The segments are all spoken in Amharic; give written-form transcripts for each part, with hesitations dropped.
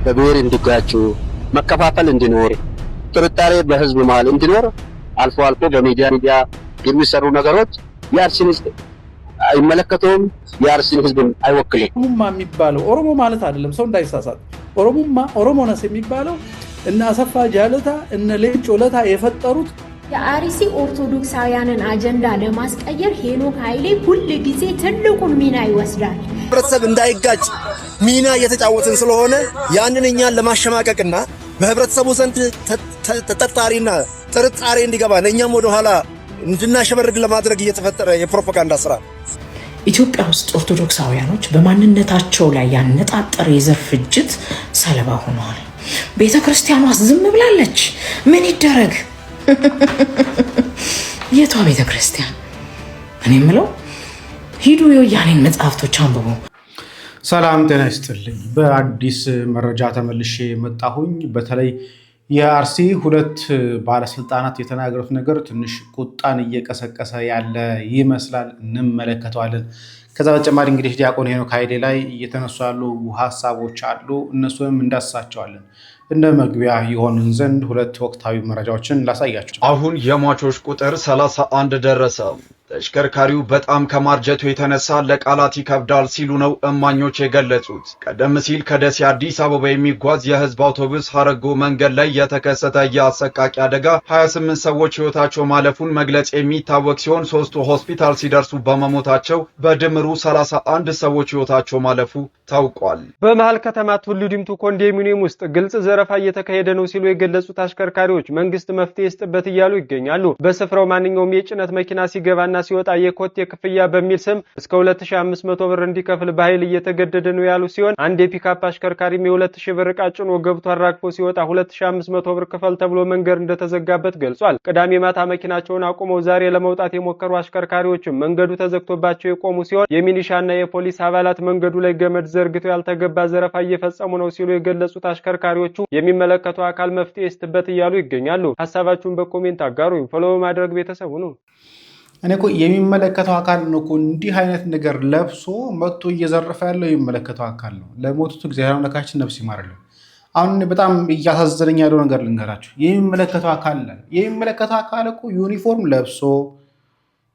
በብሔር እንዲጋጩ መከፋፈል እንዲኖር ጥርጣሬ በህዝብ መሃል እንዲኖር አልፎ አልፎ በሚዲያ የሚሰሩ ነገሮች የአርሲን ህዝብ አይመለከተውም፣ የአርሲን ህዝብ አይወክልም። ኦሮሞማ የሚባለው ኦሮሞ ማለት አይደለም፣ ሰው እንዳይሳሳት። ኦሮሞነስ የሚባለው እነ አሰፋ ጃለታ እነ ሌንጮ ለታ የፈጠሩት የአርሲ ኦርቶዶክሳውያንን አጀንዳ ለማስቀየር ሄኖክ ኃይሌ ሁል ጊዜ ትልቁን ሚና ይወስዳል። ህብረተሰብ እንዳይጋጭ ሚና እየተጫወትን ስለሆነ ያንን እኛን ለማሸማቀቅና በህብረተሰቡ ዘንድ ተጠርጣሪና ጥርጣሬ እንዲገባ እኛም ወደ ኋላ እንድናሸበርግ ለማድረግ እየተፈጠረ የፕሮፓጋንዳ ስራ። ኢትዮጵያ ውስጥ ኦርቶዶክሳውያኖች በማንነታቸው ላይ ያነጣጠረ የዘር ፍጅት ሰለባ ሆነዋል። ቤተክርስቲያኗ ዝም ብላለች። ምን ይደረግ? የቷ ቤተክርስቲያን? እኔ የምለው ሂዱ የወያኔን መጽሐፍቶች አንብቡ። ሰላም ጤና ይስጥልኝ። በአዲስ መረጃ ተመልሼ መጣሁኝ። በተለይ የአርሲ ሁለት ባለስልጣናት የተናገሩት ነገር ትንሽ ቁጣን እየቀሰቀሰ ያለ ይመስላል። እንመለከተዋለን። ከዛ በተጨማሪ እንግዲህ ዲያቆን ሄኖክ ኃይሌ ላይ እየተነሱ ያሉ ሀሳቦች አሉ። እነሱንም እንዳስሳቸዋለን። እንደ መግቢያ ይሆንን ዘንድ ሁለት ወቅታዊ መረጃዎችን ላሳያችሁ። አሁን የሟቾች ቁጥር 31 ደረሰ። ተሽከርካሪው በጣም ከማርጀቱ የተነሳ ለቃላት ይከብዳል ሲሉ ነው እማኞች የገለጹት። ቀደም ሲል ከደሴ አዲስ አበባ የሚጓዝ የህዝብ አውቶቡስ ሀረጎ መንገድ ላይ የተከሰተ የአሰቃቂ አደጋ 28 ሰዎች ህይወታቸው ማለፉን መግለጽ የሚታወቅ ሲሆን ሶስቱ ሆስፒታል ሲደርሱ በመሞታቸው በድምሩ 31 ሰዎች ህይወታቸው ማለፉ ታውቋል። በመሃል ከተማ ቱሉ ዲምቱ ኮንዶሚኒየም ውስጥ ግልጽ ዘረፋ እየተካሄደ ነው ሲሉ የገለጹት አሽከርካሪዎች መንግስት መፍትሄ ይስጥበት እያሉ ይገኛሉ። በስፍራው ማንኛውም የጭነት መኪና ሲገባና ሲወጣ የኮቴ ክፍያ በሚል ስም እስከ 2500 ብር እንዲከፍል በኃይል እየተገደደ ነው ያሉ ሲሆን አንድ የፒካፕ አሽከርካሪም የ2000 ብር ዕቃ ጭኖ ገብቶ አራግፎ ሲወጣ 2500 ብር ክፈል ተብሎ መንገድ እንደተዘጋበት ገልጿል። ቅዳሜ ማታ መኪናቸውን አቁመው ዛሬ ለመውጣት የሞከሩ አሽከርካሪዎችም መንገዱ ተዘግቶባቸው የቆሙ ሲሆን የሚሊሻና የፖሊስ አባላት መንገዱ ላይ ገመድ ዘርግተው ያልተገባ ዘረፋ እየፈጸሙ ነው ሲሉ የገለጹት አሽከርካሪዎቹ የሚመለከተው አካል መፍትሄ ይስጥበት እያሉ ይገኛሉ። ሐሳባችሁን በኮሜንት አጋሩ። ፎሎ ማድረግ ቤተሰቡ ነው። እኔ እኮ የሚመለከተው አካል ነው እኮ እንዲህ አይነት ነገር ለብሶ መጥቶ እየዘረፈ ያለው የሚመለከተው አካል ነው። ለሞቱት እግዚአብሔር አምላካችን ነፍስ ይማርልን። አሁን በጣም እያሳዘነኝ ያለው ነገር ልንገራችሁ። የሚመለከተው አካል እኮ ዩኒፎርም ለብሶ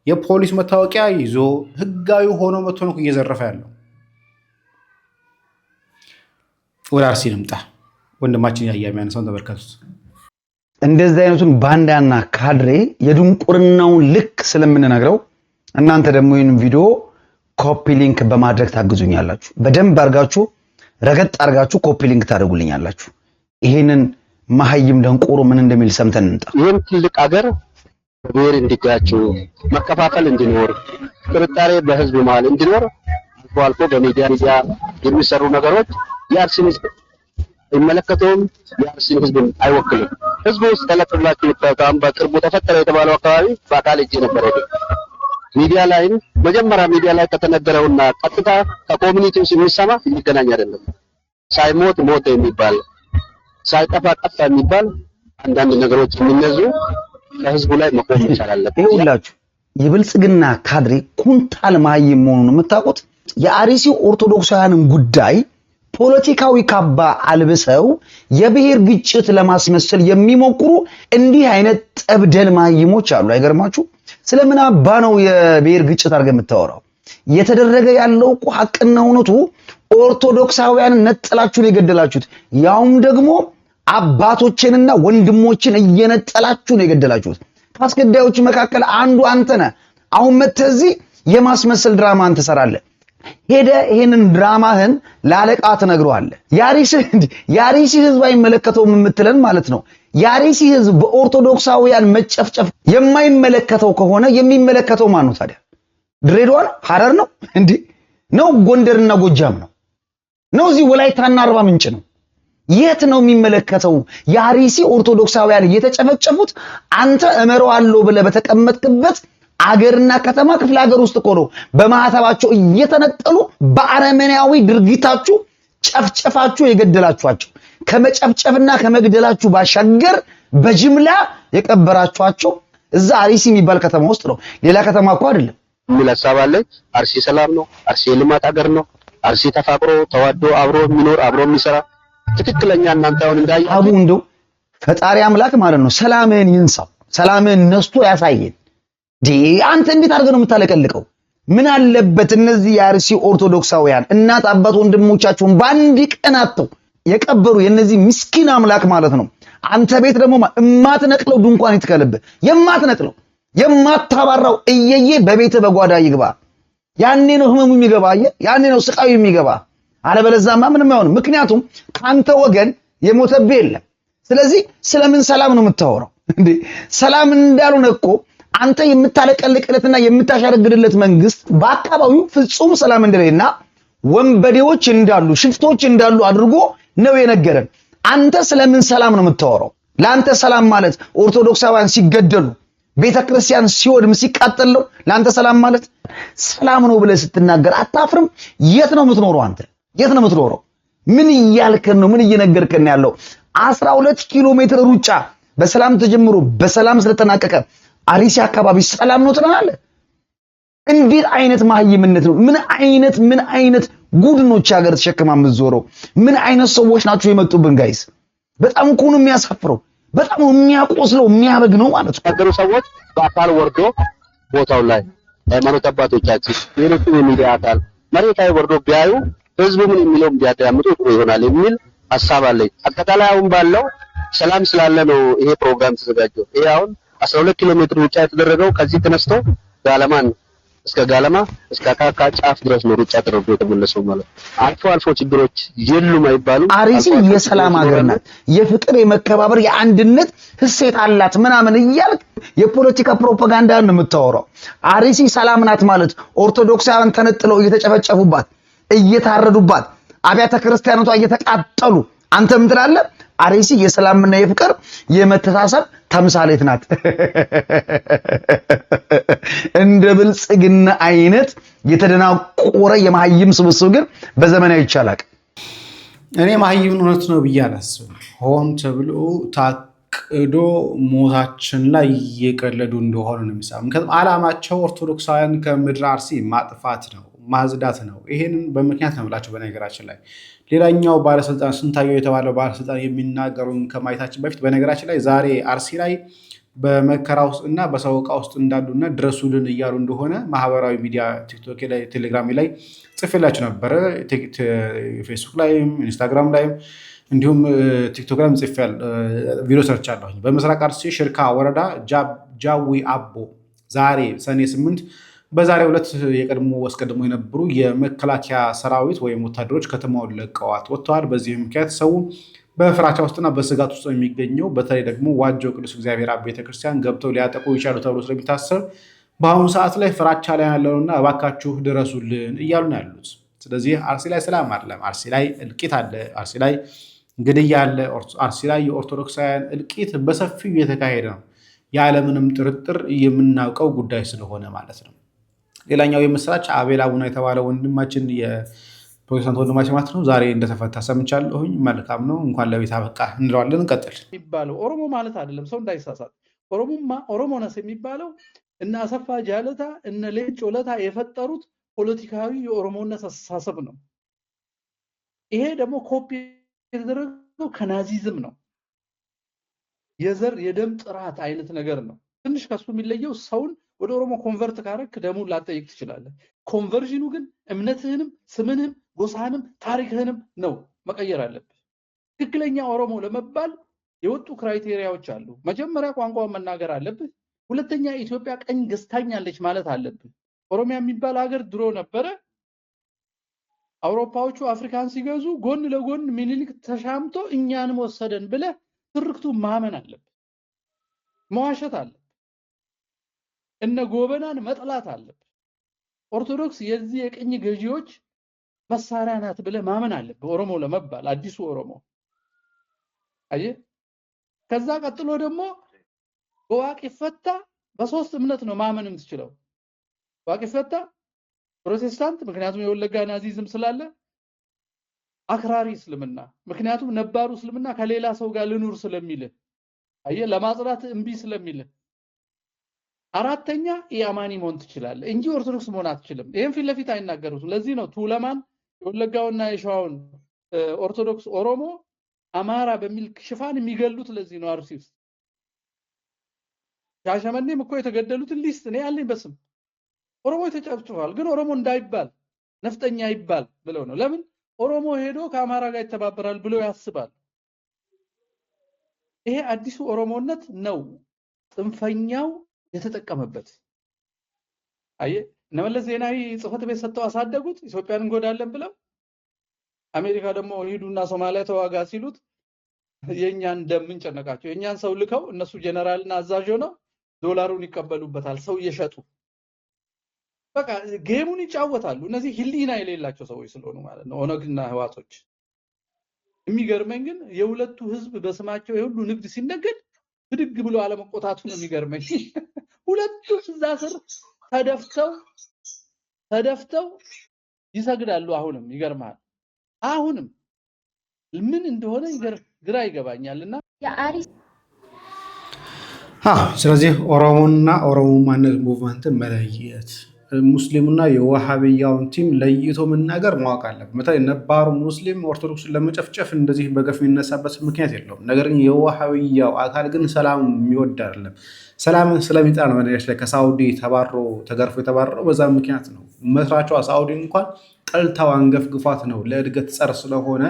የፖሊስ መታወቂያ ይዞ ህጋዊ ሆኖ መጥቶ ነው እየዘረፈ ያለው። ወደ አርሲ ልምጣ። ወንድማችን ያያ የሚያነሳውን ተመልከቱት። እንደዚህ አይነቱን ባንዳና ካድሬ የድንቁርናውን ልክ ስለምንነግረው እናንተ ደግሞ ይህን ቪዲዮ ኮፒ ሊንክ በማድረግ ታግዙኛላችሁ። በደንብ አርጋችሁ ረገጥ አርጋችሁ ኮፒ ሊንክ ታደርጉልኛላችሁ። ይሄንን ማህይም ደንቆሮ ምን እንደሚል ሰምተን እንጣ። ይሄን ትልቅ አገር ብሔር እንዲጋጩ መከፋፈል እንዲኖር ጥርጣሬ በህዝብ መሃል እንዲኖር አልፎ አልፎ በሚዲያ የሚሰሩ ነገሮች የአርሲን ህዝብ አይመለከተውም፣ የአርሲን ህዝብ አይወክልም። ህዝቡ ውስጥ ተለጥላችሁ ተጣም በቅርቡ ተፈጠረ የተባለው አካባቢ በአካል እጅ ነበር። መጀመሪያ ሚዲያ ላይ ከተነገረውና ቀጥታ ከኮሚኒቲው የሚሰማ የሚገናኝ አይደለም። ሳይሞት ሞተ የሚባል ሳይጠፋ ጠፋ የሚባል አንዳንድ ነገሮች የሚነዙ ለህዝቡ ላይ መቆም ይቻላል። ይሁላችሁ የብልጽግና ካድሬ ኩንታል ማህይም መሆኑን የምታውቁት የአርሲ ኦርቶዶክሳውያንን ጉዳይ ፖለቲካዊ ካባ አልብሰው የብሔር ግጭት ለማስመሰል የሚሞክሩ እንዲህ አይነት ጠብደል ማህይሞች አሉ። አይገርማችሁ? ስለምን አባ ነው የብሔር ግጭት አድርገህ የምታወራው? የተደረገ ያለው እኮ ሐቅና እውነቱ ኦርቶዶክሳውያንን ነጥላችሁ ነው የገደላችሁት። ያውም ደግሞ አባቶችንና ወንድሞችን እየነጠላችሁ ነው የገደላችሁት። ከአስገዳዮች መካከል አንዱ አንተ ነህ። አሁን መተህ እዚህ የማስመሰል ድራማ አንተ ሰራለህ። ሄደ ይሄንን ድራማህን ላለቃ ትነግረዋለህ። ያሪሲ ህዝብ አይመለከተውም የምትለን ማለት ነው። ያሪሲ ህዝብ በኦርቶዶክሳውያን መጨፍጨፍ የማይመለከተው ከሆነ የሚመለከተው ማን ነው ታዲያ? ድሬዳዋ ነው? ሐረር ነው? እንዴ ነው? ጎንደርና ጎጃም ነው? ነው እዚህ ወላይታና አርባ ምንጭ ነው? የት ነው የሚመለከተው? ያሪሲ ኦርቶዶክሳውያን እየተጨፈጨፉት አንተ እመረዋለሁ ብለህ በተቀመጥክበት አገርና ከተማ ክፍለ ሀገር ውስጥ ቆሎ በማህተባቸው እየተነጠሉ በአረመናዊ ድርጊታችሁ ጨፍጨፋችሁ የገደላችኋቸው ከመጨፍጨፍና ከመግደላችሁ ባሻገር በጅምላ የቀበራችኋቸው እዛ አርሲ የሚባል ከተማ ውስጥ ነው። ሌላ ከተማ እኮ አይደለም። ምን ሐሳብ አለ? አርሲ ሰላም ነው። አርሲ ልማት አገር ነው። አርሲ ተፋቅሮ ተዋዶ አብሮ የሚኖር አብሮ የሚሰራ ትክክለኛ እናንተ አሁን እንዳያችሁ አቡ እንደው ፈጣሪ አምላክ ማለት ነው ሰላምን ይንሳው፣ ሰላምን ነስቶ ያሳየን። አንተ እንዴት አድርገህ ነው የምታለቀልቀው? ምን አለበት እነዚህ የአርሲ ኦርቶዶክሳውያን እናት አባት ወንድሞቻቸውን በአንድ ቀን አጥተው የቀበሩ የነዚህ ምስኪን አምላክ ማለት ነው። አንተ ቤት ደግሞ የማትነቅለው ድንኳን ይትከልብህ፣ የማትነቅለው የማታባራው እየየ በቤት በጓዳ ይግባ። ያኔ ነው ህመሙ የሚገባ፣ ያኔ ነው ስቃዩ የሚገባ። አለበለዚያማ ምንም አይሆንም። ምክንያቱም ካንተ ወገን የሞተብህ የለም። ስለዚህ ስለምን ሰላም ነው የምታወራው እንዴ? ሰላም እንዳልሆነ እኮ አንተ የምታለቀልቅለትና የምታሻረግድለት መንግስት በአካባቢው ፍጹም ሰላም እንደሌለና ወንበዴዎች እንዳሉ ሽፍቶች እንዳሉ አድርጎ ነው የነገረን። አንተ ስለምን ሰላም ነው የምታወራው? ለአንተ ሰላም ማለት ኦርቶዶክሳውያን ሲገደሉ ቤተክርስቲያን ሲወድም ሲቃጠል ነው ለአንተ ሰላም ማለት? ሰላም ነው ብለህ ስትናገር አታፍርም? የት ነው የምትኖረው አንተ? የት ነው የምትኖረው? ምን እያልከን ነው? ምን እየነገርከን ያለው? 12 ኪሎ ሜትር ሩጫ በሰላም ተጀምሮ በሰላም ስለተጠናቀቀ አርሲ አካባቢ ሰላም ነው ትላለህ? እንዴት አይነት ማህይምነት ነው? ምን አይነት ጉድኖች ሀገር ተሸክማ የምትዞረው? ምን አይነት ሰዎች ናቸው የመጡብን? ጋይስ በጣም እኮ ነው የሚያሳፍረው። በጣም ነው የሚያቆስለው፣ የሚያበግ ነው ማለት ነው። ያገሩ ሰዎች በአካል ወርዶ ቦታው ላይ ሃይማኖት አባቶቻችን ሌሎች የሚዲያ አካል መሬት ላይ ወርዶ ቢያዩ ህዝቡ ምን የሚለው ቢያዳምጡ ጥሩ ይሆናል የሚል ሐሳብ አለኝ። አጠቃላይ አሁን ባለው ሰላም ስላለ ነው ይሄ ፕሮግራም ተዘጋጀው። ይሄ አሁን 12 ኪሎ ሜትር ሩጫ የተደረገው ከዚህ ተነስቶ ጋለማን እስከ ጋለማ እስከ ካካ ጫፍ ድረስ ነው ሩጫ ተደርጎ የተመለሰው ማለት። አልፎ ችግሮች የሉም አይባሉም። አርሲ የሰላም ሀገር ናት። የፍቅር የመከባበር የአንድነት ህሴት አላት ምናምን እያልክ የፖለቲካ ፕሮፓጋንዳ ነው የምታወራው። አርሲ ሰላም ናት ማለት ኦርቶዶክሳውያን ተነጥለው እየተጨፈጨፉባት እየታረዱባት አብያተ ክርስቲያናቷ እየተቃጠሉ አንተ ምን ትላለህ? አርሲ የሰላምና የፍቅር የመተሳሰብ ተምሳሌት ናት። እንደ ብልጽግና አይነት የተደናቆረ የማህይም ስብስብ ግን በዘመናዊ ይቻላል። እኔ ማህይምን እውነት ነው ብዬ አላስብም። ሆን ተብሎ ታቅዶ ሞታችን ላይ እየቀለዱ እንደሆነ ነው የሚሰማው። ምክንያቱም ዓላማቸው ኦርቶዶክሳውያን ከምድር አርሲ ማጥፋት ነው፣ ማጽዳት ነው። ይሄንን በምክንያት ነው ብላችሁ በነገራችን ላይ ሌላኛው ባለስልጣን ስንታየው የተባለው ባለስልጣን የሚናገሩን ከማየታችን በፊት በነገራችን ላይ ዛሬ አርሲ ላይ በመከራ ውስጥ እና በሰቆቃ ውስጥ እንዳሉና ድረሱልን እያሉ እንደሆነ ማህበራዊ ሚዲያ ቲክቶክ ላይ ቴሌግራም ላይ ጽፌላችሁ ነበረ። ፌስቡክ ላይም ኢንስታግራም ላይም እንዲሁም ቲክቶክ ላይም ቪዲዮ ሰርቻለሁ። በምስራቅ አርሲ ሽርካ ወረዳ ጃዊ አቦ ዛሬ ሰኔ 8 በዛሬው ዕለት የቀድሞ አስቀድሞ የነበሩ የመከላከያ ሰራዊት ወይም ወታደሮች ከተማውን ለቀዋት ወጥተዋል። በዚህ ምክንያት ሰው በፍራቻ ውስጥና በስጋት ውስጥ የሚገኘው በተለይ ደግሞ ዋጆ ቅዱስ እግዚአብሔር አብ ቤተክርስቲያን ገብተው ሊያጠቁ ይችላሉ ተብሎ ስለሚታሰብ በአሁኑ ሰዓት ላይ ፍራቻ ላይ ያለውና እባካችሁ ድረሱልን እያሉ ነው ያሉት። ስለዚህ አርሲ ላይ ሰላም አይደለም፣ አርሲ ላይ እልቂት አለ፣ አርሲ ላይ ግድያ አለ፣ አርሲ ላይ የኦርቶዶክሳውያን እልቂት በሰፊው እየተካሄደ ነው። ያለምንም ጥርጥር የምናውቀው ጉዳይ ስለሆነ ማለት ነው። ሌላኛው የምስራች አቤል አቡና የተባለ ወንድማችን የፕሮቴስታንት ወንድማችን ማለት ነው ዛሬ እንደተፈታ ሰምቻለሁኝ። መልካም ነው፣ እንኳን ለቤት አበቃ እንለዋለን። እንቀጥል። የሚባለው ኦሮሞ ማለት አይደለም፣ ሰው እንዳይሳሳት። ኦሮሞነስ የሚባለው እነ አሰፋ ጃለታ እነ ሌንጮ ለታ የፈጠሩት ፖለቲካዊ የኦሮሞነት አስተሳሰብ ነው። ይሄ ደግሞ ኮፒ የተደረገው ከናዚዝም ነው። የዘር የደም ጥራት አይነት ነገር ነው። ትንሽ ከሱ የሚለየው ሰውን ወደ ኦሮሞ ኮንቨርት ካረክ ደሙን ላጠይቅ ትችላለህ። ኮንቨርዥኑ ግን እምነትህንም ስምንህም ጎሳህንም ታሪክህንም ነው መቀየር አለብህ። ትክክለኛ ኦሮሞ ለመባል የወጡ ክራይቴሪያዎች አሉ። መጀመሪያ ቋንቋውን መናገር አለብህ። ሁለተኛ ኢትዮጵያ ቀኝ ገዝታኛለች ማለት አለብህ። ኦሮሚያ የሚባል ሀገር ድሮ ነበረ። አውሮፓዎቹ አፍሪካን ሲገዙ ጎን ለጎን ሚኒሊክ ተሻምቶ እኛንም ወሰደን ብለህ ትርክቱ ማመን አለብህ። መዋሸት አለብህ። እነ ጎበናን መጥላት አለብህ። ኦርቶዶክስ የዚህ የቅኝ ገዢዎች መሳሪያ ናት ብለህ ማመን አለብህ ኦሮሞ ለመባል አዲሱ ኦሮሞ። አየህ፣ ከዛ ቀጥሎ ደግሞ በዋቂ ፈታ በሶስት እምነት ነው ማመን የምትችለው። ዋቂ ፈታ ፕሮቴስታንት፣ ምክንያቱም የወለጋ ናዚዝም ስላለ፣ አክራሪ እስልምና፣ ምክንያቱም ነባሩ እስልምና ከሌላ ሰው ጋር ልኑር ስለሚል፣ አየህ፣ ለማጽዳት እምቢ ስለሚል። አራተኛ ኢአማኒ መሆን ትችላለህ እንጂ ኦርቶዶክስ መሆን አትችልም። ይሄን ፊት ለፊት አይናገሩት። ለዚህ ነው ቱለማን የወለጋውና የሸዋውን ኦርቶዶክስ ኦሮሞ አማራ በሚል ሽፋን የሚገሉት ለዚህ ነው። አርሲ ውስጥ ሻሸመኔም እኮ የተገደሉትን ሊስት እኔ ያለኝ በስም ኦሮሞ ተጨፍጭፏል፣ ግን ኦሮሞ እንዳይባል ነፍጠኛ ይባል ብለው ነው። ለምን ኦሮሞ ሄዶ ከአማራ ጋር ይተባበራል ብለው ያስባል። ይሄ አዲሱ ኦሮሞነት ነው ጽንፈኛው የተጠቀመበት። አየ እነመለስ ዜናዊ ጽፈት ቤት ሰጥተው አሳደጉት ኢትዮጵያን እንጎዳለን ብለው። አሜሪካ ደግሞ ሂዱና ሶማሊያ ተዋጋ ሲሉት የኛን እንደምን ጨነቃቸው። የኛን ሰው ልከው እነሱ ጀነራልና አዛዥ ሆነው ዶላሩን ይቀበሉበታል ሰው እየሸጡ። በቃ ጌሙን ይጫወታሉ። እነዚህ ህሊና የሌላቸው ሰዎች ስለሆኑ ማለት ነው ኦነግና ህዋቶች። የሚገርመኝ ግን የሁለቱ ህዝብ በስማቸው የሁሉ ንግድ ሲነገድ ብድግ ብሎ አለመቆጣቱ ነው የሚገርመኝ። ሁለቱ እዛ ስር ተደፍተው ይሰግዳሉ። አሁንም ይገርማል። አሁንም ምን እንደሆነ ግራ ይገባኛልና ስለዚህ ኦሮሞና ኦሮሞማነት ሙቭመንትን መለየት ሙስሊሙና የዋሃቢያውን ቲም ለይቶ መናገር ማወቅ አለበት። በተለይ ነባሩ ሙስሊም ኦርቶዶክስን ለመጨፍጨፍ እንደዚህ በገፍ የሚነሳበት ምክንያት የለውም። ነገር ግን የዋሃቢያው አካል ግን ሰላም የሚወድ አይደለም። ሰላምን ስለሚጠላ ነው። በነገራችን ላይ ከሳውዲ ተገርፎ የተባረረው በዛ ምክንያት ነው። መስራቿ ሳውዲ እንኳን ጠልታው አንገፍግፏት ነው ለእድገት ጸር ስለሆነ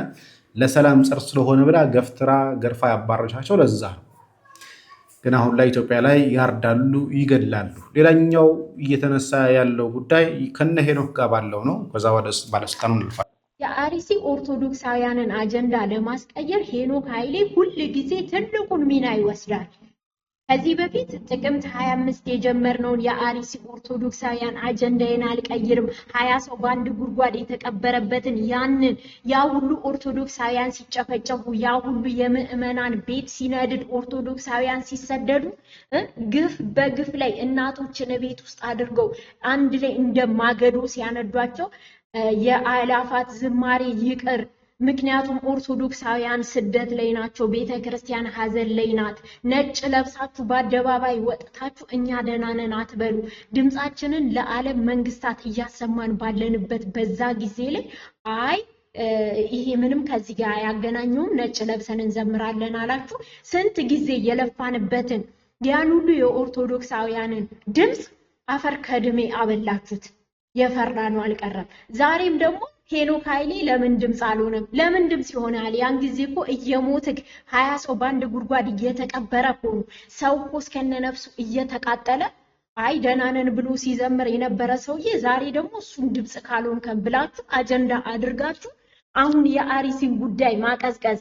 ለሰላም ጸር ስለሆነ ብላ ገፍትራ ገርፋ ያባረቻቸው ለዛ ነው። ግን አሁን ላይ ኢትዮጵያ ላይ ያርዳሉ፣ ይገድላሉ። ሌላኛው እየተነሳ ያለው ጉዳይ ከነ ሄኖክ ጋር ባለው ነው። ከዛ ባለስልጣኑ እንልፋለን። የአርሲ ኦርቶዶክሳውያንን አጀንዳ ለማስቀየር ሄኖክ ኃይሌ ሁል ጊዜ ትልቁን ሚና ይወስዳል። ከዚህ በፊት ጥቅምት 25 የጀመርነውን የአርሲ ኦርቶዶክሳውያን አጀንዳዬን አልቀይርም 20 ሰው በአንድ ጉድጓድ የተቀበረበትን ያንን ያ ሁሉ ኦርቶዶክሳውያን ሲጨፈጨፉ ያ ሁሉ የምዕመናን ቤት ሲነድድ ኦርቶዶክሳውያን ሲሰደዱ ግፍ በግፍ ላይ እናቶችን ቤት ውስጥ አድርገው አንድ ላይ እንደማገዶ ሲያነዷቸው የአላፋት ዝማሬ ይቅር። ምክንያቱም ኦርቶዶክሳውያን ስደት ላይ ናቸው፣ ቤተክርስቲያን ሀዘን ላይ ናት። ነጭ ለብሳችሁ በአደባባይ ወጥታችሁ እኛ ደህና ነን አትበሉ። ድምጻችንን ለዓለም መንግስታት እያሰማን ባለንበት በዛ ጊዜ ላይ ይሄ ምንም ከዚህ ጋር ያገናኘውም ነጭ ለብሰን እንዘምራለን አላችሁ። ስንት ጊዜ የለፋንበትን ያን ሁሉ የኦርቶዶክሳውያንን ድምጽ አፈር ከድሜ አበላችሁት። የፈራነው አልቀረም። ዛሬም ደግሞ ሄኖክ ኃይሌ ለምን ድምጽ አልሆነም? ለምን ድምጽ ይሆናል? ያን ጊዜ እኮ እየሞትክ 20 ሰው በአንድ ጉድጓድ እየተቀበረ ሆኖ ሰው እኮ እስከነነፍሱ እየተቃጠለ ደህና ነን ብሎ ሲዘምር የነበረ ሰውዬ ዛሬ ደግሞ እሱን ድምጽ ካልሆንከም ብላችሁ አጀንዳ አድርጋችሁ አሁን የአርሲን ጉዳይ ማቀዝቀዝ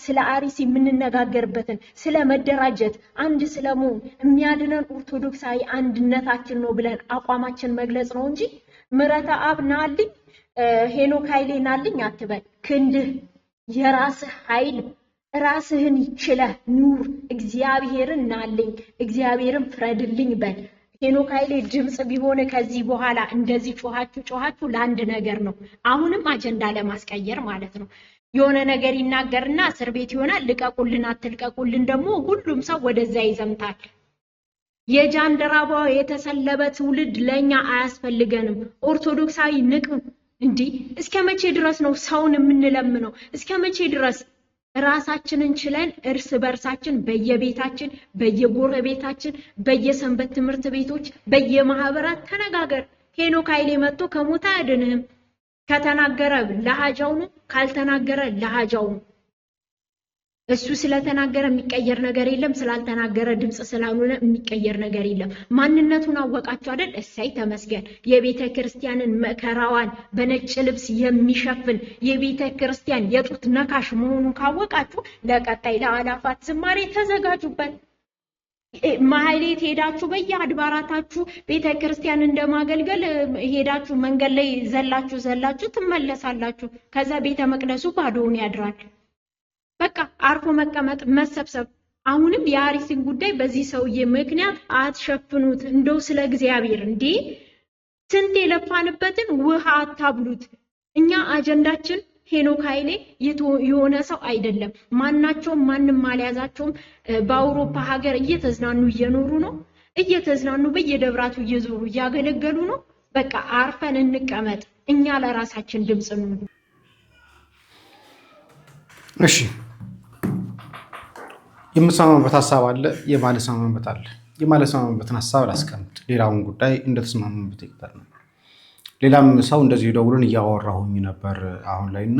ስለ አርሲ የምንነጋገርበትን ስለ መደራጀት አንድ ስለመሆን የሚያድነን ኦርቶዶክሳዊ አንድነታችን ነው ብለን አቋማችን መግለጽ ነው እንጂ ምረተ አብ ናልኝ ሄኖክ ኃይሌ ናልኝ አትበል። ክንድህ የራስህ ኃይል ራስህን ይችለህ ኑር። እግዚአብሔርን ናልኝ እግዚአብሔርን ፍረድልኝ በል። ሄኖክ ኃይሌ ድምጽ ቢሆን ከዚህ በኋላ እንደዚህ ጮሃችሁ ለአንድ ነገር ነው። አሁንም አጀንዳ ለማስቀየር ማለት ነው። የሆነ ነገር ይናገርና እስር ቤት ይሆናል። ልቀቁልን አትልቀቁልን ደግሞ ሁሉም ሰው ወደዛ ይዘምታል። የጃንደራባው የተሰለበ ትውልድ ለኛ አያስፈልገንም። ኦርቶዶክሳዊ ንቅ እንዴ! እስከ መቼ ድረስ ነው ሰውን የምንለምነው? እስከ መቼ ድረስ ራሳችንን ችለን እርስ በርሳችን በየቤታችን በየጎረቤታችን በየሰንበት ትምህርት ቤቶች በየማህበራት ተነጋገር። ሄኖክ ኃይሌ መጥቶ ከሞታ አይድንህም። ከተናገረ ለሃጃው ነው፣ ካልተናገረ ለሃጃው ነው። እሱ ስለተናገረ የሚቀየር ነገር የለም፣ ስላልተናገረ ድምጽ ስላልሆነ የሚቀየር ነገር የለም። ማንነቱን አወቃችሁ አይደል? እሰይ ተመስገን። የቤተ ክርስቲያንን መከራዋን በነጭ ልብስ የሚሸፍን የቤተ ክርስቲያን የጡት ነካሽ መሆኑን ካወቃችሁ ለቀጣይ ለአላፋት ዝማሬ ተዘጋጁበት። ማህሌት ሄዳችሁ በየአድባራታችሁ ቤተ ክርስቲያን እንደማገልገል ሄዳችሁ መንገድ ላይ ዘላችሁ ትመለሳላችሁ። ከዛ ቤተ መቅደሱ ባዶውን ያድራል። በቃ አርፎ መቀመጥ መሰብሰብ። አሁንም የአርሲን ጉዳይ በዚህ ሰውዬ ምክንያት አትሸፍኑት። እንደው ስለ እግዚአብሔር እንዴ ስንት የለፋንበትን ውሃ አታብሉት። እኛ አጀንዳችን ሄኖክ ኃይሌ የሆነ ሰው አይደለም። ማንም አልያዛቸውም። በአውሮፓ ሀገር እየተዝናኑ እየኖሩ ነው። እየተዝናኑ በየደብራቱ እየዞሩ እያገለገሉ ነው። በቃ አርፈን እንቀመጥ። እኛ ለራሳችን ድምጽ ነው። እሺ የምሰማማበት ሀሳብ አለ፣ የማልሰማማበት አለ። የማልሰማማበትን ሀሳብ ላስቀምጥ፣ ሌላውን ጉዳይ እንደተስማማበት ይቀር ነው። ሌላም ሰው እንደዚህ ደውለን እያወራሁኝ ነበር አሁን ላይ እና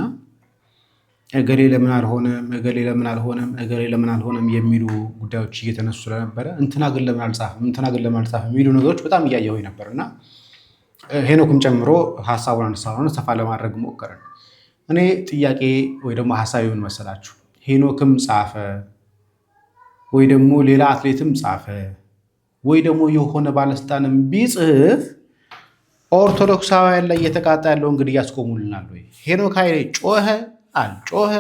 እገሌ ለምን አልሆነም፣ እገሌ ለምን አልሆነም፣ እገሌ ለምን አልሆነም የሚሉ ጉዳዮች እየተነሱ ስለነበረ እንትና ግን ለምን አልጻፈም፣ እንትና ግን ለምን አልጻፈም የሚሉ ነገሮች በጣም እያየሁኝ ነበር እና ሄኖክም ጨምሮ ሀሳቡን አነሳውን ሰፋ ለማድረግ ሞከረን። እኔ ጥያቄ ወይ ደግሞ ሀሳብ ምን መሰላችሁ? ሄኖክም ጻፈ ወይ ደግሞ ሌላ አትሌትም ጻፈ ወይ ደግሞ የሆነ ባለስልጣንም ቢጽፍ ኦርቶዶክሳውያን ላይ እየተቃጣ ያለውን ግድያ ያስቆሙልናል ወይ? ሄኖክ ኃይሌ ጮኸ አልጮኸ፣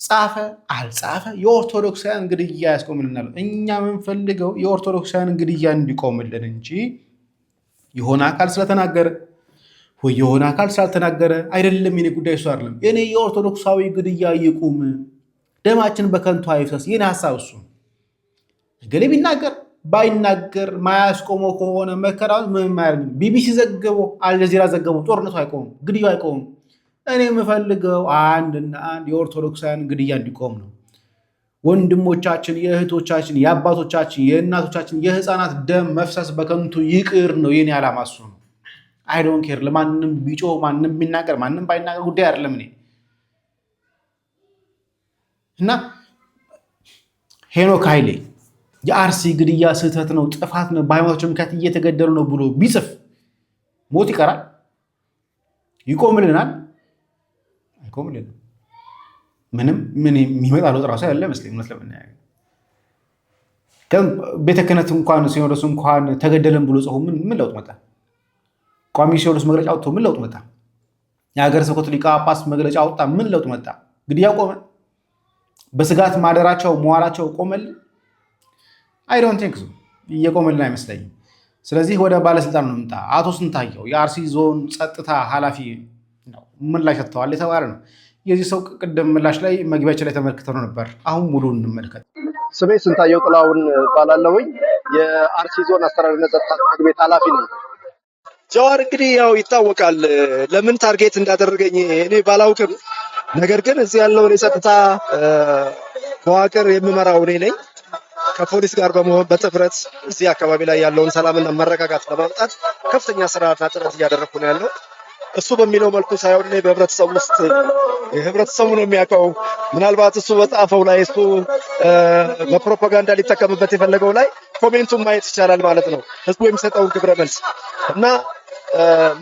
ጻፈ አልጻፈ የኦርቶዶክሳውያን ግድያ ያስቆምልናል። እኛ የምንፈልገው የኦርቶዶክሳውያን ግድያ እንዲቆምልን እንጂ የሆነ አካል ስለተናገረ ወይ የሆነ አካል ስላልተናገረ አይደለም። የኔ ጉዳይ እሱ አይደለም። እኔ የኦርቶዶክሳዊ ግድያ ይቁም፣ ደማችን በከንቱ አይፍሰስ። የኔ ሀሳብ እሱ ገሌ ቢናገር ባይናገር ማያስቆመው ከሆነ መከራውን ምን ማያርግ። ቢቢሲ ዘገበው፣ አልጀዚራ ዘገበው፣ ጦርነቱ አይቆምም፣ ግድያው አይቆምም። እኔ የምፈልገው አንድና አንድ የኦርቶዶክሳውያን ግድያ እንዲቆም ነው። ወንድሞቻችን፣ የእህቶቻችን፣ የአባቶቻችን፣ የእናቶቻችን፣ የህፃናት ደም መፍሰስ በከንቱ ይቅር ነው የኔ ዓላማ እሱ ነው። አይ ዶንት ኬር ለማንም ቢጮ ማንም ቢናገር ማንም ባይናገር ጉዳይ አይደለም። እኔ እና ሄኖክ ኃይሌ የአርሲ ግድያ ስህተት ነው፣ ጥፋት ነው፣ በሃይማኖቶች ምክንያት እየተገደሉ ነው ብሎ ቢጽፍ ሞት ይቀራል? ይቆምልናል? አይቆምልንም። ምን የሚመጣ ለውጥ ራሱ ያለ መስለኝ እውነት ለመናገር ቤተ ክህነት እንኳን ሲኖዶስ እንኳን ተገደለን ብሎ ጽፎ ምን ለውጥ መጣ? ቋሚ ሲኖዶስ መግለጫ አውጥቶ ምን ለውጥ መጣ? የሀገረ ስብከቱ ሊቀ ጳጳስ መግለጫ አውጣ ምን ለውጥ መጣ? ግድያ ቆመ? በስጋት ማደራቸው መዋላቸው ቆመልን? አይ ዶንት ቲንክ ሶ። እየቆመልን አይመስለኝም። ስለዚህ ወደ ባለስልጣን ነው የምንጣ። አቶ ስንታየው የአርሲ ዞን ጸጥታ ኃላፊ ነው ምላሽ ሰጥተዋል የተባለ ነው። የዚህ ሰው ቅድም ምላሽ ላይ መግቢያችን ላይ ተመልክተው ነበር። አሁን ሙሉ እንመልከት። ስሜ ስንታየው ጥላሁን ባላለሁኝ የአርሲ ዞን አስተዳደርና ጸጥታ ጽሕፈት ቤት ኃላፊ ነኝ። ጀዋር እንግዲህ ያው ይታወቃል ለምን ታርጌት እንዳደረገኝ እኔ ባላውቅም፣ ነገር ግን እዚህ ያለውን የጸጥታ መዋቅር የምመራው እኔ ነኝ። ከፖሊስ ጋር በመሆን በጥፍረት እዚህ አካባቢ ላይ ያለውን ሰላምና መረጋጋት ለማምጣት ከፍተኛ ስራና ጥረት እያደረኩ ነው ያለው። እሱ በሚለው መልኩ ሳይሆን እኔ በህብረተሰቡ ውስጥ ህብረተሰቡ ነው የሚያውቀው። ምናልባት እሱ በጻፈው ላይ እሱ በፕሮፓጋንዳ ሊጠቀምበት የፈለገው ላይ ኮሜንቱን ማየት ይቻላል ማለት ነው። ህዝቡ የሚሰጠውን ግብረ መልስ እና